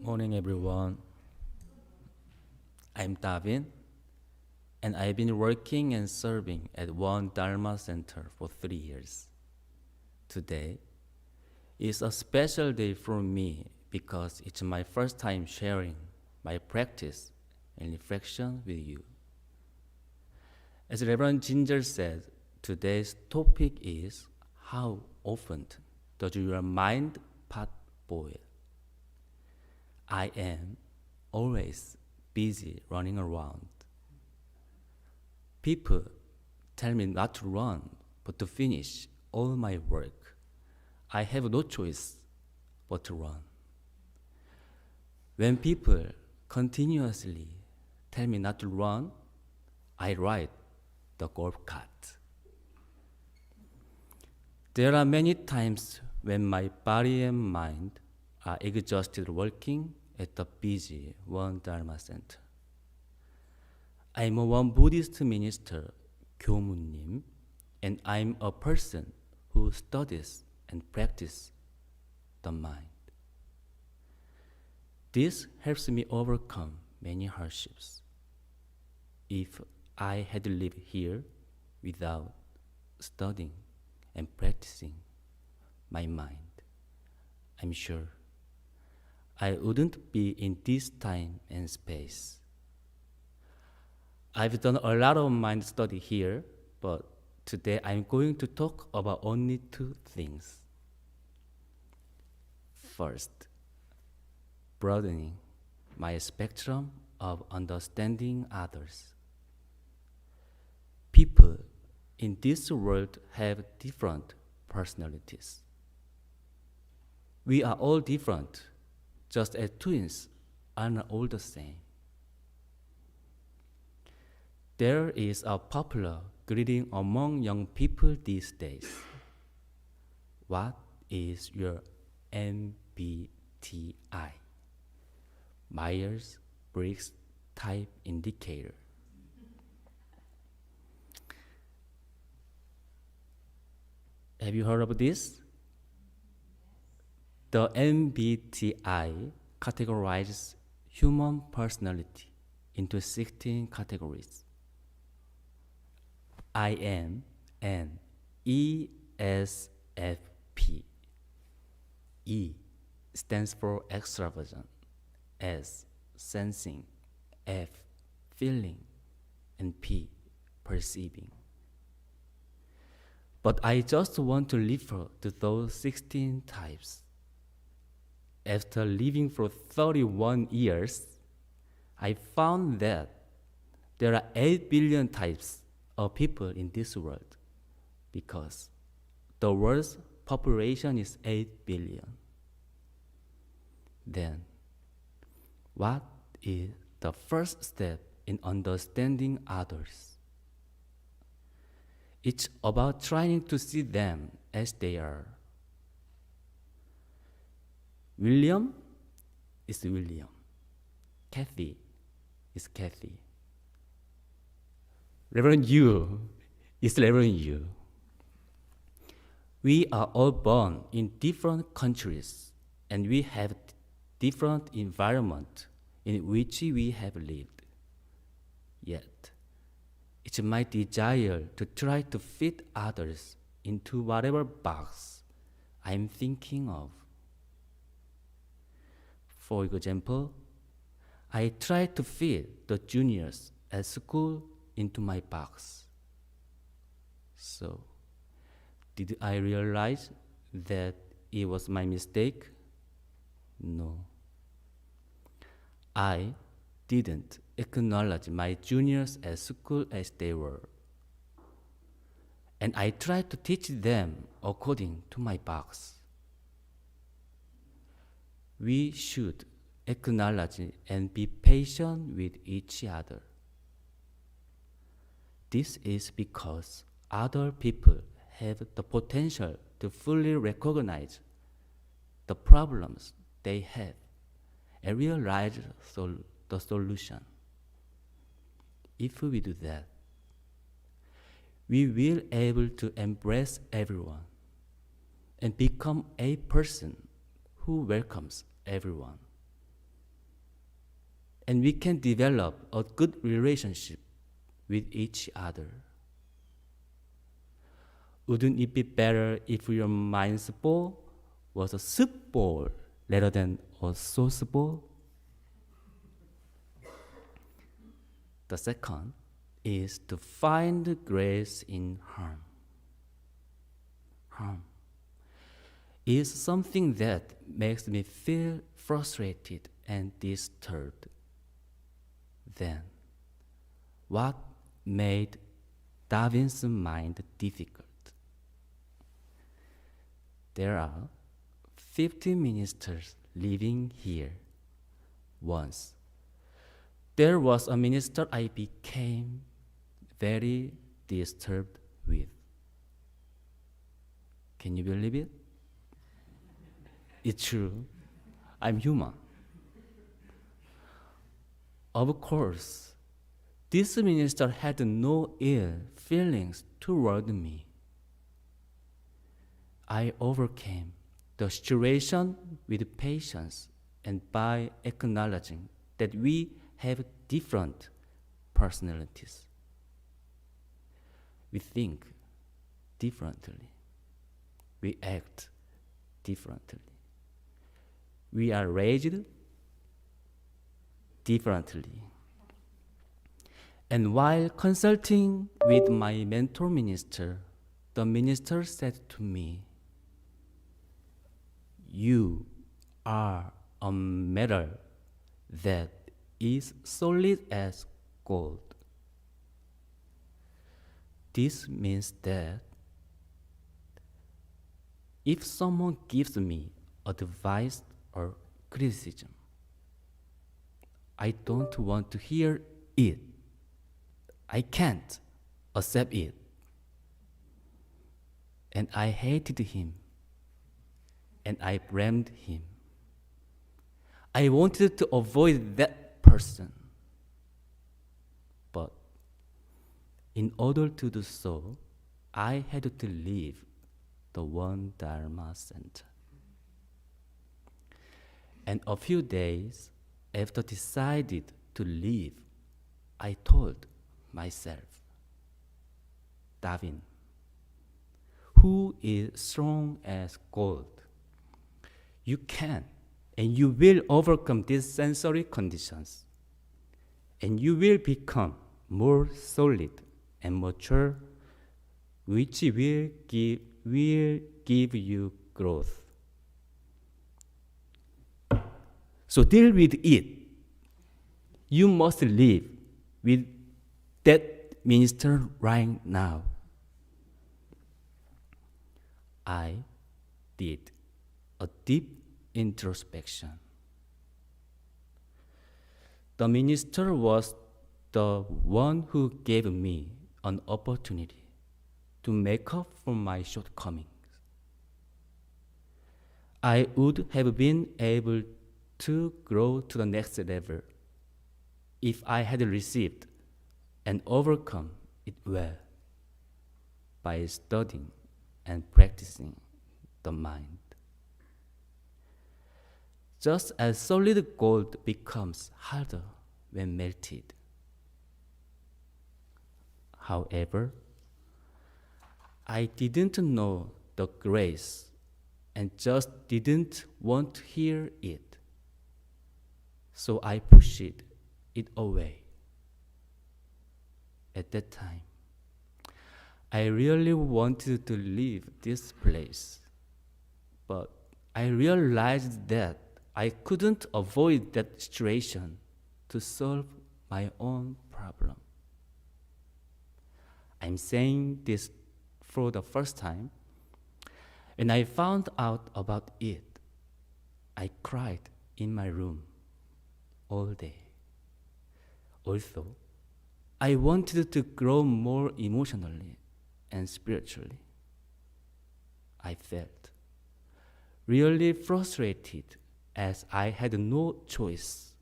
Morning, everyone. I'm Davin, and I've been working and serving at one Dharma center for 3 years. Today is a special day for me because it's my first time sharing my practice and reflection with you. As Reverend Ginger said, today's topic is how often does your mind pot boil? I am always busy running around. People tell me not to run, but to finish all my work. I have no choice but to run. When people continuously tell me not to run, I ride the golf cart. There are many times when my body and mind are exhausted working at the busy one Dharma center. I'm a one Buddhist minister, 교무님, and I'm a person who studies and practices the mind. This helps me overcome many hardships. If I had lived here without studying and practicing my mind, I'm sure I wouldn't be in this time and space. I've done a lot of mind study here, but today I'm going to talk about only two things. First, broadening my spectrum of understanding others. People in this world have different personalities. We are all different, just as twins are not all the same. There is a popular greeting among young people these days. What is your MBTI? Myers-Briggs Type Indicator. Have you heard of this? The MBTI categorizes human personality into 16 categories. I am an ESFP. E stands for extravagant, S sensing, F feeling, and P perceiving. But I just want to refer to those 16 types. After living for 31 years, I found that there are 8 billion types of people in this world because the world's population is 8 billion. Then, what is the first step in understanding others? It's about trying to see them as they are. William is William. Kathy is Kathy. Reverend Yu is Reverend Yu. We are all born in different countries and we have different environment in which we have lived. Yet, it's my desire to try to fit others into whatever box I'm thinking of. For example, I try to fit the juniors at school into my box. So, did I realize that it was my mistake? No. I didn't acknowledge my juniors at school as they were. And I tried to teach them according to my box. We should acknowledge and be patient with each other. This is because other people have the potential to fully recognize the problems they have and realize the solution. If we do that, we will be able to embrace everyone and become a person who welcomes everyone. and we can develop a good relationship with each other. Wouldn't it be better if your mind's bowl was a soup bowl rather than a sauce bowl? The second is to find grace in harm. Harm is something that makes me feel frustrated and disturbed. Then, what made Davin's mind difficult? There are 50 ministers living here. Once, there was a minister I became very disturbed with. Can you believe it? It's true. I'm human. Of course, this minister had no ill feelings toward me. I overcame the situation with patience and by acknowledging that we have different personalities. We think differently. We act differently. We are raised differently. And while consulting with my mentor minister, the minister said to me, "You are a metal that is solid as gold." This means that if someone gives me advice or criticism, I don't want to hear it. I can't accept it. And I hated him. And I blamed him. I wanted to avoid that person. But in order to do so, I had to leave the One Dharma Center. And a few days after decided to leave, I told myself, Davin, who is strong as gold, you can and you will overcome these sensory conditions, and you will become more solid and mature, which will give you growth. So deal with it. You must live with that minister right now. I did a deep introspection. The minister was the one who gave me an opportunity to make up for my shortcomings. I would have been able to grow to the next level if I had received and overcome it well by studying and practicing the mind. Just as solid gold becomes harder when melted. However, I didn't know the grace and just didn't want to hear it. So I pushed it away. At that time, I really wanted to leave this place, but I realized that I couldn't avoid that situation to solve my own problem. I'm saying this for the first time. When I found out about it, I cried in my room all day. Also, I wanted to grow more emotionally and spiritually. I felt really frustrated as I had no choice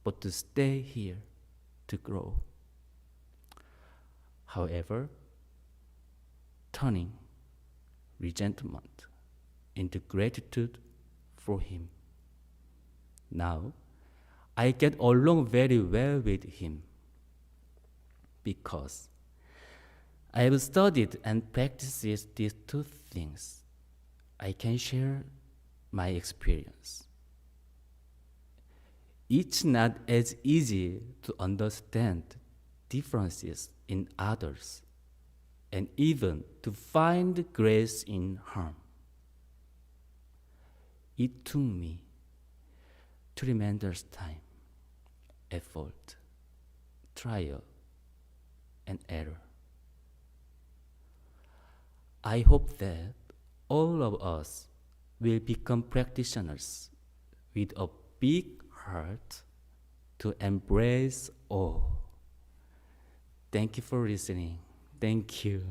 but to stay here to grow. However, turning resentment into gratitude for him. Now, I get along very well with him because I have studied and practiced these two things. I can share my experience. It's not as easy to understand differences in others and even to find grace in harm. It took me tremendous time, effort, trial, and error. I hope that all of us will become practitioners with a big heart to embrace all. Thank you for listening. Thank you.